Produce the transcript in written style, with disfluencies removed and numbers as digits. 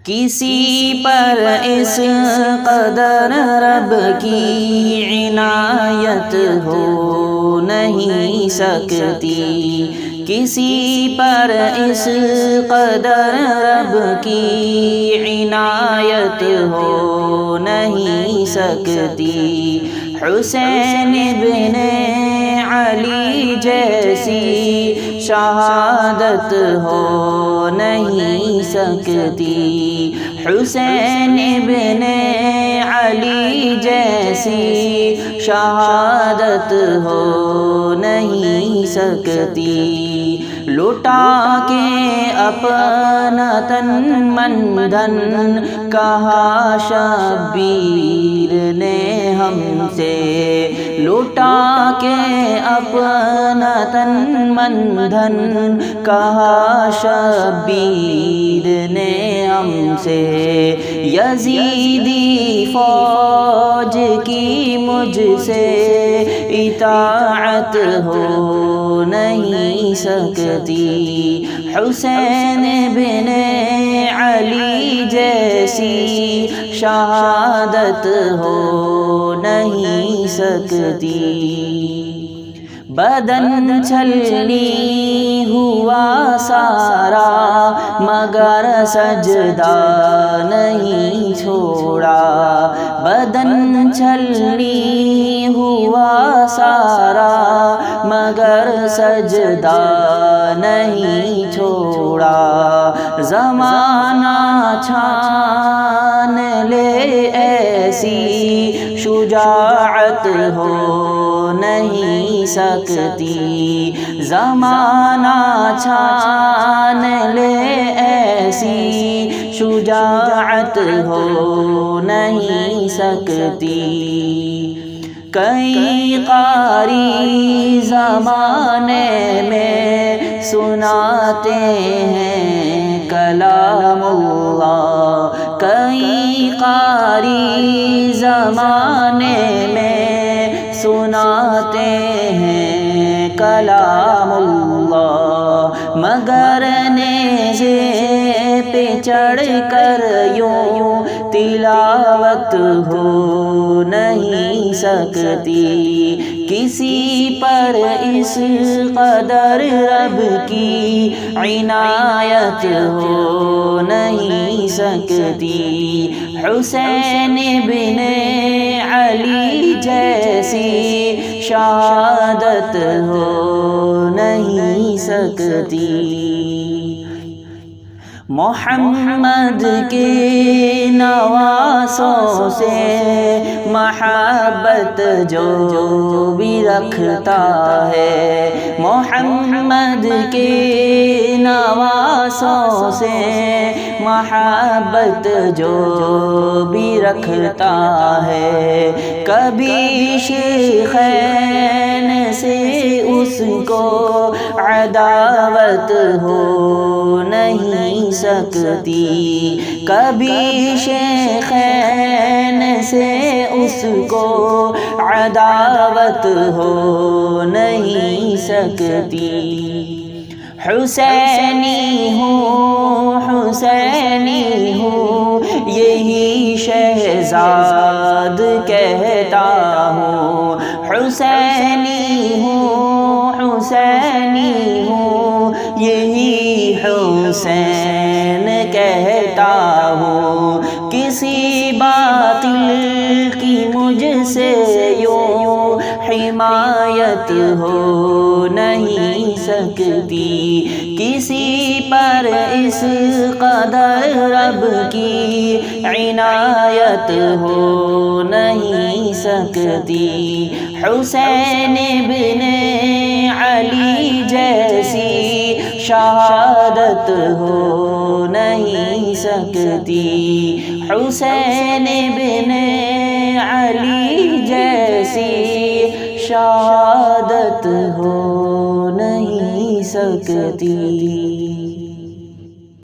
کسی پر اس قدر رب کی عنایت ہو نہیں سکتی، کسی پر اس قدر رب کی عنایت ہو نہیں سکتی۔ حسین بن علی جیسی شہادت ہو نہیں سکتی، حسین بن علی جیسی شہادت ہو نہیں سکتی۔ لٹا کے اپنا تن من دھن کہا شبیر نے ہم سے، لٹا کے اپنا تن من دھن کہا شبیر نے ہم سے۔ یزیدی فوج کی مجھ سے اطاعت ہو نہیں سکتی، حسین بن علی جیسی شہادت ہو نہیں سکتی۔ بدن چھلنی ہوا سارا مگر سجدہ نہیں چھوڑا، بدن چھلنی ہوا سارا مگر سجدہ نہیں چھوڑا۔ زمانہ چھان لے ایسی شجاعت ہو نہیں سکتی، زمانہ چھان لے ایسی شجاعت ہو نہیں سکتی۔ کئی قاری زمانے میں سناتے ہیں کلام اللہ، کئی قاری زمانے میں سناتے ہیں کلام اللہ، مگر نیزے پہ چڑھ کر یوں تلاوت ہو نہیں سکتی، کسی پر اس قدر رب کی عنایت ہو نہیں سکتی، حسین بن علی جیسی شہادت ہو نہیں سکتی۔ محمد کے نواسوں سے محبت جو بھی رکھتا ہے، محمد کے نواسوں سے محبت جو بھی رکھتا ہے، کبھی شیخین سے اس کو عداوت ہو نہیں سکتی، کبھی شیخین سے اس کو عداوت ہو نہیں سکتی۔ حسینی ہوں حسینی ہوں یہی شہزاد کہتا ہوں، حسینی ہوں حسینی ہوں یہی حسین کہتا ہوں، کسی باطل کی مجھ سے یوں حمایت ہو نہیں سکتی، کسی پر اس قدر رب کی عنایت ہو نہیں سکتی، حسین بن علی جیسی شہادت ہو نہیں سکتی، حسین بن علی جیسی شہادت ہو نہیں سکتی۔